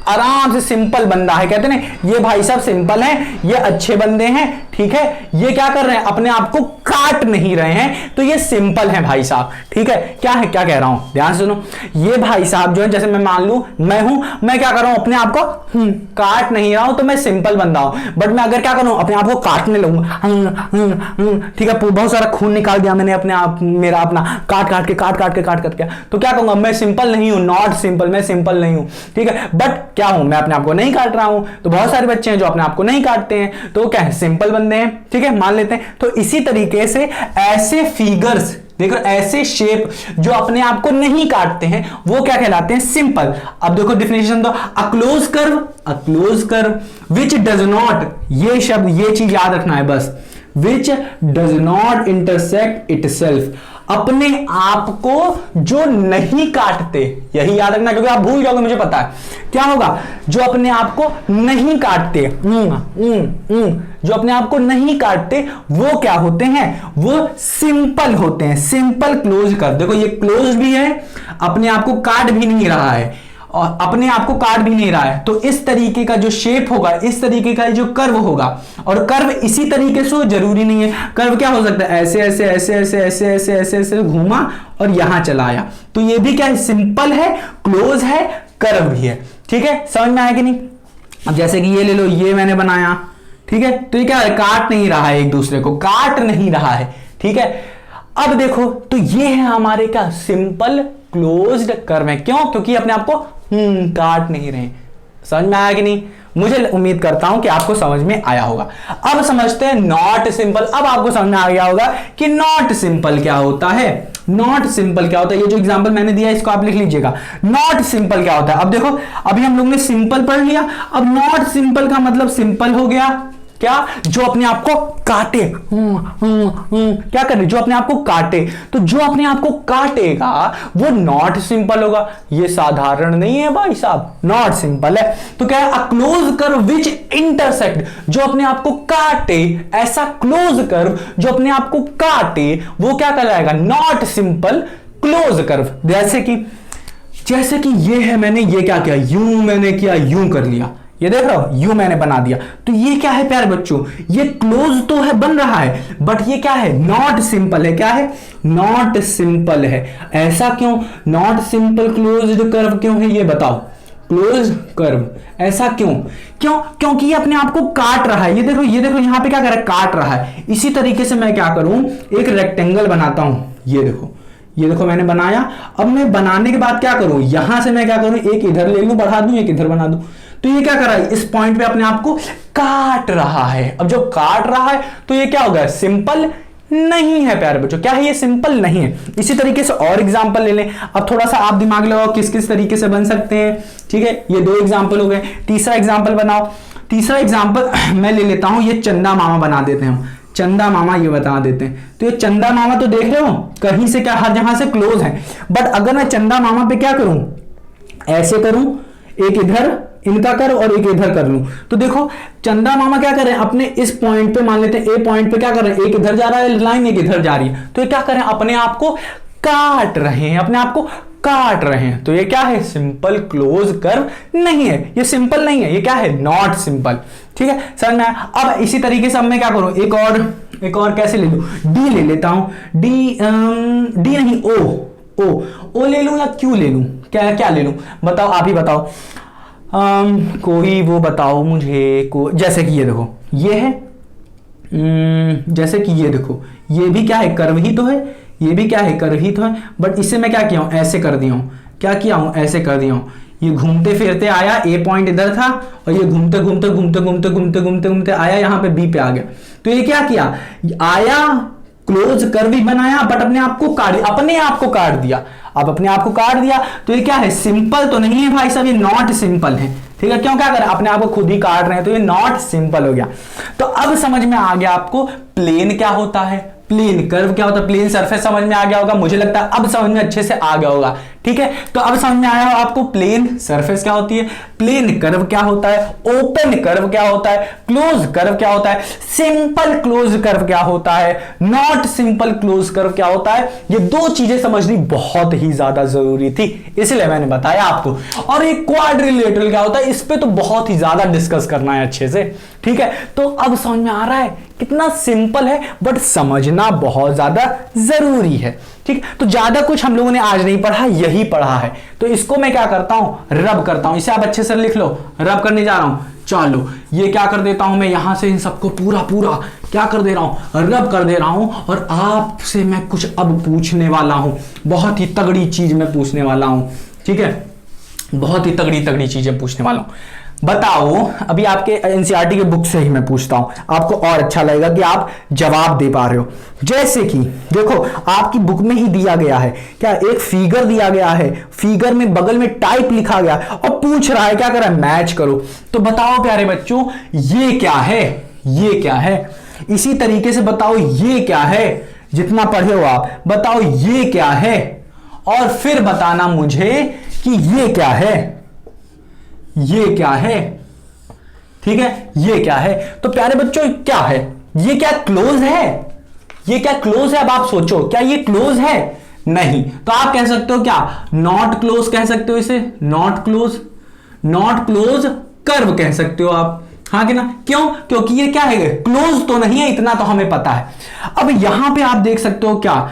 आराम से सिंपल बंदा है, कहते हैं ये भाई साहब सिंपल हैं, ये अच्छे बंदे हैं, ठीक है। ये क्या कर रहे हैं, अपने आप को काट नहीं रहे हैं, तो ये सिंपल हैं भाई साहब, ठीक है। क्या है, क्या कह रहा हूं, ध्यान से सुनो। ये भाई साहब जो है, जैसे मैं मान लू मैं क्या कर रहा हूं, अपने आप को काट नहीं रहा हूं, तो मैं सिंपल बंदा हूं। बट मैं अगर क्या करूं, अपने आप को काटने लगूंगा, ठीक है, बहुत सारा खून निकाल दिया मैंने अपने आप, मेरा अपना काट के, तो क्या कहूंगा, मैं सिंपल नहीं हूं, नॉट सिंपल, मैं सिंपल नहीं हूं, ठीक है। बट क्या हूं, मैं अपने आप को नहीं काट रहा हूं। तो बहुत सारे बच्चे हैं जो अपने आप को नहीं काटते हैं, तो क्या है, सिंपल बंदे हैं, ठीक है, मान लेते हैं। तो इसी तरीके से ऐसे फिगर्स देखो, ऐसे शेप जो अपने आप को नहीं काटते हैं, वो क्या कहलाते हैं, सिंपल। अब देखो डिफिनेशन दो, अ close curve which does not, ये शब्द, ये चीज याद रखना है बस, which does not intersect itself, अपने आप को जो नहीं काटते, यही याद रखना, क्योंकि आप भूल जाओगे, मुझे पता है क्या होगा, जो अपने आप को नहीं काटते, जो अपने आप को नहीं काटते, वो क्या होते हैं, वो सिंपल होते हैं। सिंपल क्लोज कर, देखो ये क्लोज भी है, अपने आप को काट भी नहीं रहा है, और अपने आप को काट भी नहीं रहा है। तो इस तरीके का जो शेप होगा, इस तरीके का जो कर्व होगा, और कर्व इसी तरीके से जरूरी नहीं है, कर्व क्या हो सकता है, ऐसे ऐसे ऐसे ऐसे ऐसे ऐसे ऐसे ऐसे घूमा और यहां चला आया, तो ये भी क्या है, सिंपल है, क्लोज है, कर्व भी है, ठीक है। समझ में आया कि नहीं? अब जैसे कि ये ले लो, ये मैंने बनाया, ठीक है, तो ये क्या है, काट नहीं रहा है, एक दूसरे को काट नहीं रहा है, ठीक है। अब देखो, तो ये है हमारे क्या, सिंपल क्लोज्ड कर्व है। क्यों? क्योंकि अपने आप को काट नहीं रहे। समझ में आया कि नहीं? मुझे उम्मीद करता हूं कि आपको समझ में आया होगा। अब समझते हैं नॉट सिंपल। अब आपको समझ में आ गया होगा कि नॉट सिंपल क्या होता है। नॉट सिंपल क्या होता है, ये जो एग्जांपल मैंने दिया इसको आप लिख लीजिएगा। नॉट सिंपल क्या होता है, अब देखो, अभी हम लोग ने सिंपल पढ़ लिया, अब नॉट सिंपल का मतलब सिंपल हो गया क्या, जो अपने आप को काटे, क्या करे, जो अपने आप को काटे। तो जो अपने आप को काटेगा वो नॉट सिंपल होगा। ये साधारण नहीं है भाई साहब, नॉट सिंपल है। तो क्या है, अ क्लोज कर्व विच इंटरसेक्ट, जो अपने आप को काटे, ऐसा क्लोज कर्व जो अपने आप को काटे, वो क्या कहलाएगा, नॉट सिंपल क्लोज कर्व। जैसे कि ये है, मैंने ये क्या किया, यूं मैंने किया, यूं कर लिया, ये देख रहे हो, यू मैंने बना दिया। तो ये क्या है प्यारे बच्चों, ये क्लोज तो है, बन रहा है, बट ये क्या है, नॉट सिंपल है। क्या है, नॉट सिंपल है। ऐसा क्यों, नॉट सिंपल क्लोज्ड कर्व क्यों है, ये बताओ। क्लोज कर्व ऐसा क्यों, क्योंकि ये अपने आप को काट रहा है। ये देखो यहां पे क्या कर रहा है, काट रहा है। इसी तरीके से मैं क्या करूं, एक रेक्टेंगल बनाता हूं, ये देखो, ये देखो मैंने बनाया। अब मैं बनाने के बाद क्या करूं, यहां से मैं क्या करूं, एक इधर ले लूं बढ़ा दूं, एक इधर बना दूं। तो ये क्या कर रहा है, इस पॉइंट पे अपने आप को काट रहा है। अब जब काट रहा है तो ये क्या होगा, सिंपल नहीं है प्यारे बच्चों। क्या है, ये सिंपल नहीं है। इसी तरीके से और एग्जांपल ले लें। अब थोड़ा सा आप दिमाग लगाओ किस किस तरीके से बन सकते हैं। ठीक है, ये 2 एग्जांपल हो गए। तीसरा एग्जांपल बनाओ। तीसरा एग्जांपल मैं ले लेता हूं, ये चंदा मामा बना देते हैं हम। चंदा मामा ये बता देते हैं। तो ये चंदा मामा तो देख रहे हो कहीं से क्या, हर जगह से क्लोज है। बट अगर मैं चंदा मामा पे क्या करूं, ऐसे करूं, एक इधर इनका कर और एक इधर कर लूं, तो देखो चंदा मामा क्या कर रहे हैं, अपने इस पॉइंट पे मान लेते हैं, ए पॉइंट पे क्या कर रहे हैं, एक इधर जा रहा है लाइन, एक इधर जा रही है। तो ये क्या कर रहे हैं, अपने आप को काट रहे हैं, अपने आप को काट रहे हैं। तो ये क्या है, सिंपल क्लोज कर्व नहीं है, ये सिंपल नहीं है, ये क्या है, नॉट सिंपल। ठीक है, समझ में आया। अब इसी तरीके से अब मैं क्या करूं, एक और कैसे ले लूं, डी ले लेता हूं। डी नहीं, ओ ले लूं या क्यू ले लूं, क्या ले लूं, बताओ, आप ही बताओ। कोई वो बताओ मुझे जैसे कि ये देखो, ये है, जैसे कि ये देखो, ये भी क्या है, कर्व ही तो है, ये भी क्या है, कर्व ही तो है। बट इससे मैं क्या किया हूं, ऐसे कर दिया हूं, क्या किया हूं, ऐसे कर दिया हूं। ये घूमते फिरते आया, ए पॉइंट इधर था और ये घूमते घूमते घूमते घूमते घूमते घूमते घूमते आया यहां पे बी पे आ गया। तो ये क्या किया, आया, क्लोज कर्व ही बनाया, बट अपने आप को काट दिया। अब अपने आप को काट दिया तो ये क्या है, सिंपल तो नहीं है भाई साहब, ये नॉट सिंपल है। ठीक है, क्यों, क्या करें, अपने आप को खुद ही काट रहे हैं, तो ये नॉट सिंपल हो गया। तो अब समझ में आ गया आपको प्लेन क्या होता है, प्लेन कर्व क्या होता है, प्लेन सरफेस समझ में आ गया होगा, मुझे लगता है अब समझ में अच्छे से आ गया होगा। ठीक है, तो अब समझ में आया हो आपको प्लेन सरफेस क्या होती है, प्लेन कर्व क्या होता है, ओपन कर्व क्या होता है, क्लोज कर्व क्या होता है, सिंपल क्लोज कर्व क्या होता है, नॉट सिंपल क्लोज कर्व क्या होता है। ये 2 चीजें समझनी बहुत ही ज्यादा जरूरी थी, इसलिए मैंने बताया आपको। और एक क्वाड्रिलेटरल क्या होता है, इस पे तो बहुत ही ज्यादा डिस्कस करना है अच्छे से। ठीक है, तो अब समझ में आ रहा है कितना सिंपल है, बट समझना बहुत ज्यादा जरूरी है। ठीक, तो ज्यादा कुछ हम लोगों ने आज नहीं पढ़ा, यही पढ़ा है। तो इसको मैं क्या करता हूं, रब करता हूं। इसे आप अच्छे से लिख लो, रब करने जा रहा हूं। चलो, ये क्या कर देता हूं मैं, यहां से इन सबको पूरा क्या कर दे रहा हूं, रब कर दे रहा हूं। और आपसे मैं कुछ अब पूछने वाला हूं, बहुत ही तगड़ी चीज मैं पूछने वाला हूं। ठीक है, बहुत ही तगड़ी चीजें पूछने वाला हूं। बताओ, अभी आपके एनसीईआरटी के बुक से ही मैं पूछता हूं, आपको और अच्छा लगेगा कि आप जवाब दे पा रहे हो। जैसे कि देखो, आपकी बुक में ही दिया गया है क्या, एक फिगर दिया गया है, फिगर में बगल में टाइप लिखा गया और पूछ रहा है, क्या कर रहा है, मैच करो। तो बताओ प्यारे बच्चों, ये क्या है, ये क्या है। इसी तरीके से बताओ, ये क्या है, जितना पढ़े हो आप बताओ ये क्या है, और फिर बताना मुझे कि ये क्या है, ये क्या है। ठीक है, ये क्या है। तो प्यारे बच्चों, क्या है, ये क्या क्लोज है, ये क्या क्लोज है। अब आप सोचो, क्या ये क्लोज है, नहीं। तो आप कह सकते हो क्या, नॉट क्लोज कह सकते हो इसे, नॉट क्लोज कर्व कह सकते हो आप, हाँ कि ना, क्यों, क्योंकि ये क्या है, क्लोज तो नहीं है, इतना तो हमें पता है। अब यहां पे आप देख सकते हो, क्या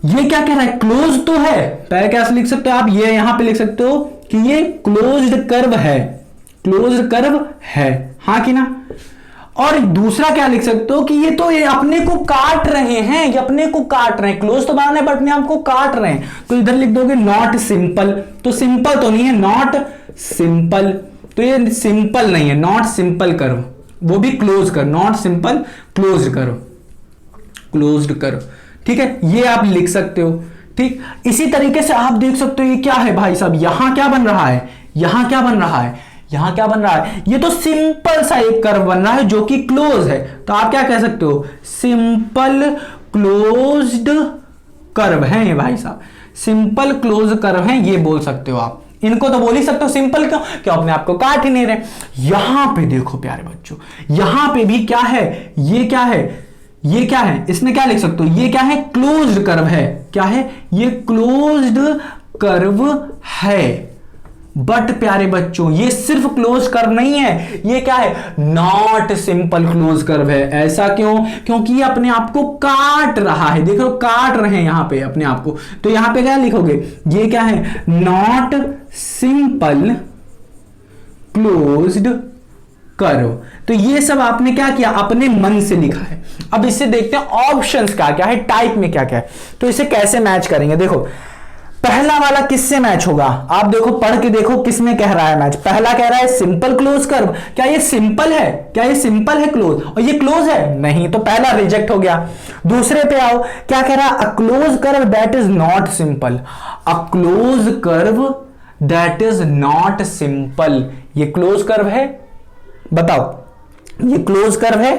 ये क्या कह रहा है, क्लोज तो है, पहले क्या लिख सकते हो आप, ये यहां पे लिख सकते हो कि ये क्लोज्ड कर्व है, क्लोज्ड कर्व है, हाँ कि ना। और दूसरा क्या लिख सकते हो कि ये तो ये अपने को काट रहे हैं, ये अपने को काट रहे हैं, क्लोज तो बनाना है बट अपने आप को काट रहे हैं। तो इधर लिख दोगे नॉट सिंपल, तो सिंपल तो नहीं है, नॉट सिंपल, तो ये सिंपल नहीं है, नॉट सिंपल कर्व, वो भी close curve, not simple closed curve, closed curve. ठीक है, ये आप लिख सकते हो। ठीक, इसी तरीके से आप देख सकते हो, ये क्या है भाई साहब, यहां क्या बन रहा है, यहां क्या बन रहा है, यहां क्या बन रहा है, ये तो सिंपल सा एक कर्व बन रहा है जो कि क्लोज है। तो आप क्या कह सकते हो, सिंपल क्लोज्ड कर्व है ये भाई साहब, सिंपल क्लोज कर्व है, ये बोल सकते हो आप। इनको तो बोल ही सकते हो सिंपल, क्यों अपने आप को काट ही नहीं रहे। यहां पे देखो प्यारे बच्चों, यहां पे भी क्या है, ये क्या है, ये क्या है, इसमें क्या लिख सकते हो, ये क्या है, क्लोज्ड कर्व है, क्या है, ये क्लोज्ड कर्व है। बट प्यारे बच्चों, ये सिर्फ क्लोज कर्व नहीं है, ये क्या है, नॉट सिंपल क्लोज कर्व है। ऐसा क्यों, क्योंकि ये अपने आप को काट रहा है, देखो काट रहे हैं यहां पे अपने आप को। तो यहां पे क्या लिखोगे, ये क्या है, नॉट सिंपल क्लोज्ड कर्व। तो ये सब आपने क्या किया, अपने मन से लिखा है। अब इससे देखते हैं ऑप्शंस क्या क्या है, टाइप में क्या क्या है, तो इसे कैसे मैच करेंगे। देखो पहला वाला किससे मैच होगा, आप देखो पढ़ के देखो किसमें कह रहा है मैच। पहला कह रहा है सिंपल क्लोज कर्व, क्या ये सिंपल है, क्या ये सिंपल है क्लोज, और ये क्लोज है नहीं, तो पहला रिजेक्ट हो गया। दूसरे पे आओ, क्या कह रहा है, अ close curve that is not simple, a close curve that is not simple. ये क्लोज कर्व है, बताओ ये क्लोज कर्व है,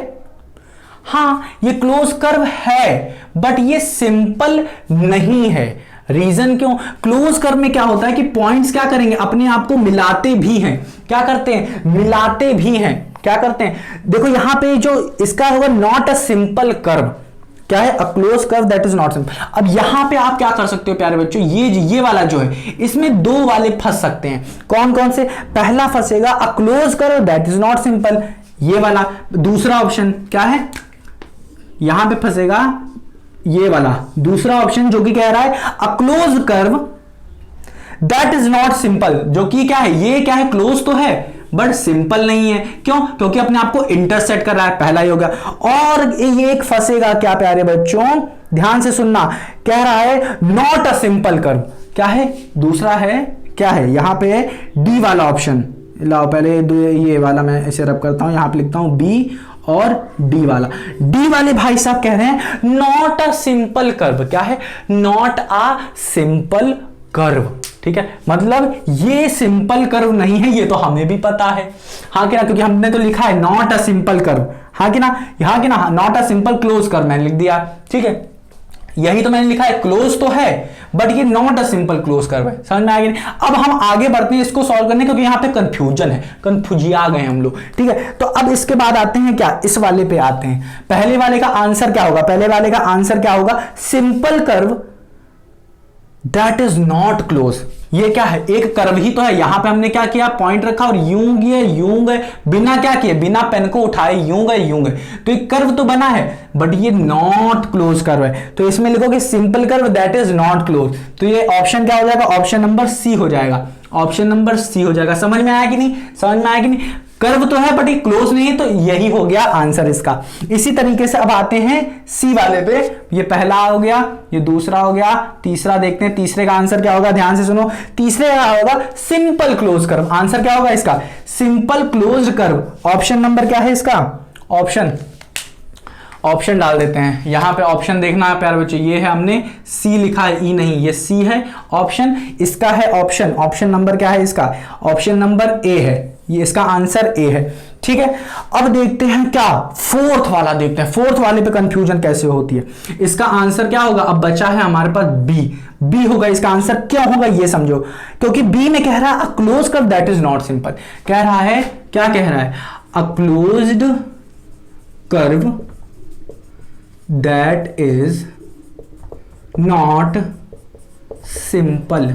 हां ये क्लोज कर्व है, बट ये सिंपल नहीं है। रीजन क्यों, क्लोज कर्व में क्या होता है कि पॉइंट्स क्या करेंगे, अपने आप को मिलाते भी हैं, क्या करते हैं, मिलाते भी हैं, क्या करते हैं। देखो यहां पे जो इसका होगा नॉट अ सिंपल कर्व, क्या है, अ close curve that is not simple. अब यहां पे आप क्या कर सकते हो प्यारे बच्चों, ये वाला जो है इसमें दो वाले फंस सकते हैं। कौन कौन से, पहला फंसेगा a close curve that is not simple, ये वाला। दूसरा ऑप्शन क्या है, यहां पे फंसेगा ये वाला दूसरा ऑप्शन जो कि कह रहा है अ close curve that is not simple, जो कि क्या है, ये क्या है, क्लोज तो है बट सिंपल नहीं है। क्यों, क्योंकि अपने आप को इंटरसेक्ट कर रहा है, पहला ही हो गया। और ये एक फंसेगा क्या प्यारे बच्चों, ध्यान से सुनना, कह रहा है नॉट अ सिंपल कर्व, क्या है, दूसरा है, क्या है, यहां पे डी वाला ऑप्शन। लाओ पहले ये वाला मैं इसे रब करता हूं, यहां पे लिखता हूं बी और डी वाला। डी वाले भाई साहब कह रहे हैं नॉट अ सिंपल कर्व, क्या है, नॉट अ सिंपल कर्व, ठीक है, मतलब ये सिंपल कर्व नहीं है, ये तो हमें भी पता है, हाँ कि ना, क्योंकि हमने तो लिखा है नॉट अ सिंपल कर्व, हाँ कि ना, यहाँ कि ना, not a simple close curve मैंने लिख दिया, ठीक है, यही तो मैंने लिखा है, क्लोज तो है बट ये not a simple close curve है। समझ में आ गया। अब हम आगे बढ़ते हैं इसको सॉल्व करने, क्योंकि यहां पे कंफ्यूजन है, कंफ्यूजिया गए हम लोग, ठीक है। तो अब इसके बाद आते हैं क्या, इस वाले पे आते हैं। पहले वाले का आंसर क्या होगा, पहले वाले का आंसर क्या होगा, simple curve that is not close. ये क्या है, एक कर्व ही तो है, यहां पे हमने क्या किया, पॉइंट रखा और यूं गए, बिना क्या किए, बिना पेन को उठाए यूं गए, तो एक कर्व तो बना है बट ये नॉट क्लोज कर्व है। तो इसमें लिखोगे simple curve that is not close, तो ये ऑप्शन क्या हो जाएगा, ऑप्शन नंबर सी हो जाएगा, ऑप्शन नंबर सी हो जाएगा। समझ में आया कि नहीं, समझ में आया कि नहीं, कर्व तो है बट ये क्लोज नहीं है, तो यही हो गया आंसर इसका। इसी तरीके से अब आते हैं सी वाले पे, ये पहला हो गया, ये दूसरा हो गया, तीसरा देखते हैं, तीसरे का आंसर क्या होगा, ध्यान से सुनो, तीसरे का होगा सिंपल क्लोज कर्व। आंसर क्या होगा इसका, simple close curve. Option number क्या है इसका, ऑप्शन डाल देते हैं, यहां पे ऑप्शन देखना है प्यारे बच्चों, ये है हमने सी लिखा है, ई नहीं, ये सी है ऑप्शन, इसका है ऑप्शन नंबर क्या है इसका, ऑप्शन नंबर ए है, ये इसका आंसर ए है, ठीक है। अब देखते हैं क्या, फोर्थ वाला देखते हैं, फोर्थ वाले पे कंफ्यूजन कैसे होती है। इसका आंसर क्या होगा, अब बचा है हमारे पास बी होगा इसका आंसर। क्यों होगा ये समझो, क्योंकि बी में कह रहा है अ close curve that is not simple, कह रहा है, क्या कह रहा है, a closed curve that is not simple,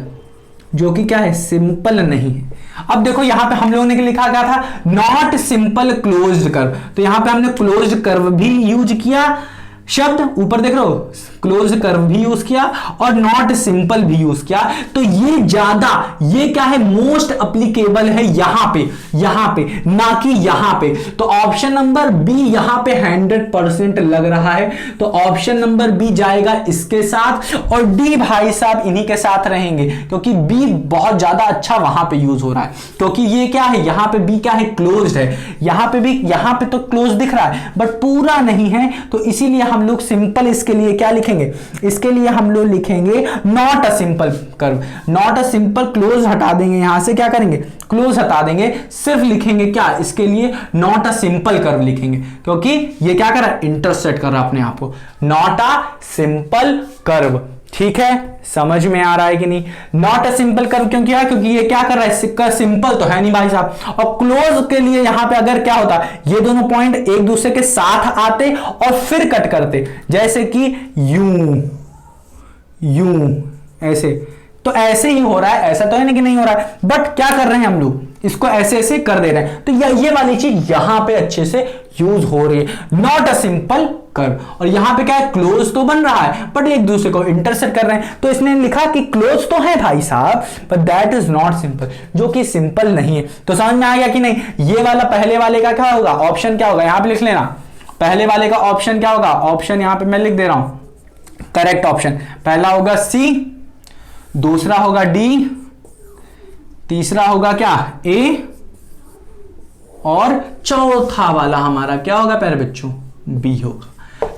जो कि क्या है, सिंपल नहीं है। अब देखो यहां पे हम लोगों ने लिखा क्या था, नॉट सिंपल क्लोज्ड कर्व, तो यहां पे हमने क्लोज्ड कर्व भी यूज किया, शब्द ऊपर देख रहे हो, क्लोज्ड कर्व भी यूज किया और नॉट सिंपल भी यूज किया। तो ये ज्यादा, ये क्या है, मोस्ट एप्लीकेबल है यहां पे ना कि यहां पे। तो ऑप्शन नंबर बी यहां पे 100% लग रहा है, तो ऑप्शन नंबर बी जाएगा इसके साथ, और डी भाई साहब इन्हीं के साथ रहेंगे, क्योंकि बी बहुत ज्यादा अच्छा वहां पे यूज हो रहा है, क्योंकि ये क्या है, यहां पे बी क्या है, क्लोज्ड है, यहां पे भी, यहां पे तो क्लोज दिख रहा है बट पूरा नहीं है, तो इसीलिए हम लोग सिंपल इसके लिए क्या लिखेंगे, इसके लिए हम लोग लिखेंगे not a simple curve, not a simple, close हटा देंगे, यहां से क्या करेंगे, क्लोज हटा देंगे, सिर्फ लिखेंगे क्या, इसके लिए नॉट अ सिंपल कर्व लिखेंगे, क्योंकि ये क्या कर रहा है, इंटरसेक्ट कर रहा है अपने आप को, नॉट अ सिंपल कर्व। ठीक है, समझ में आ रहा है कि नहीं, नॉट अ सिंपल कर्व क्यों किया, क्योंकि ये क्या कर रहा है, सिंपल तो है नहीं भाई साहब। और क्लोज के लिए यहां पे अगर क्या होता, ये दोनों पॉइंट एक दूसरे के साथ आते और फिर कट करते, जैसे कि यूं ऐसे, तो ऐसे ही हो रहा है, ऐसा तो है नहीं कि नहीं हो रहा है, बट क्या कर रहे हैं हम लोग, इसको ऐसे ऐसे कर दे रहे हैं, तो ये वाली चीज यहां पे अच्छे से यूज हो रही है, नॉट अ सिंपल कर्व। और यहां पे क्या है, क्लोज तो बन रहा है बट एक दूसरे को इंटरसेक्ट कर रहे हैं, तो इसने लिखा कि क्लोज तो है भाई साहब but that is not simple, जो कि सिंपल नहीं है। तो समझ में आ गया कि नहीं, ये वाला पहले वाले का क्या होगा, ऑप्शन क्या होगा, यहां पे लिख लेना, पहले वाले का ऑप्शन क्या होगा, ऑप्शन यहां पे मैं लिख दे रहा हूं, करेक्ट ऑप्शन पहला होगा सी, दूसरा होगा डी, तीसरा होगा क्या ए, और चौथा वाला हमारा क्या होगा प्यारे बच्चों, बी होगा।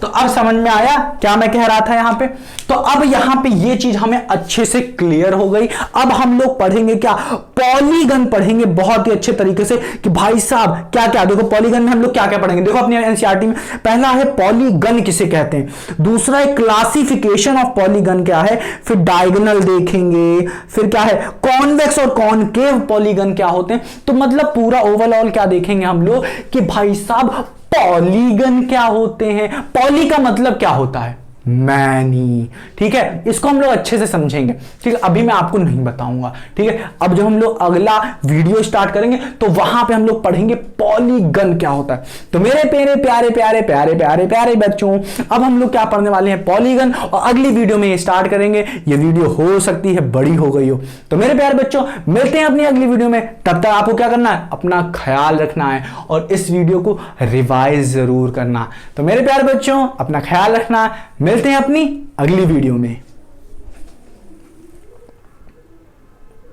तो अब समझ में आया क्या मैं कह रहा था यहां पे। तो अब यहां पे ये चीज हमें अच्छे से क्लियर हो गई। अब हम लोग पढ़ेंगे क्या, पॉलीगन पढ़ेंगे बहुत ही अच्छे तरीके से कि भाई साहब क्या क्या, देखो पॉलीगन में हम लोग क्या क्या पढ़ेंगे, देखो अपनी एनसीईआरटी में पहला है पॉलीगन किसे कहते हैं, दूसरा है क्लासिफिकेशन ऑफ पॉलीगन क्या है, फिर डायगोनल देखेंगे, फिर क्या है कॉन्वेक्स और कॉनकेव पॉलीगन क्या होते हैं। तो मतलब पूरा ओवरऑल क्या देखेंगे हम लोग कि भाई साहब पॉलीगन क्या होते हैं, पॉली का मतलब क्या होता है, मैनी, ठीक है, इसको हम लोग अच्छे से समझेंगे, ठीक है। अभी मैं आपको नहीं बताऊंगा, ठीक है। अब जब हम लोग अगला वीडियो स्टार्ट करेंगे तो वहां पे हम लोग पढ़ेंगे पॉलीगन क्या होता है। तो मेरे प्यारे प्यारे प्यारे प्यारे प्यारे प्यारे बच्चों, अब हम लोग क्या पढ़ने वाले हैं, पॉलीगन, और अगली वीडियो में स्टार्ट करेंगे। ये वीडियो हो सकती है बड़ी हो गई हो। तो मेरे प्यारे बच्चों मिलते हैं अपनी अगली वीडियो में, तब तक आपको क्या करना है, अपना ख्याल रखना है और इस वीडियो को रिवाइज जरूर करना। तो मेरे प्यारे बच्चों अपना ख्याल रखना, मिलते हैं अपनी अगली वीडियो में।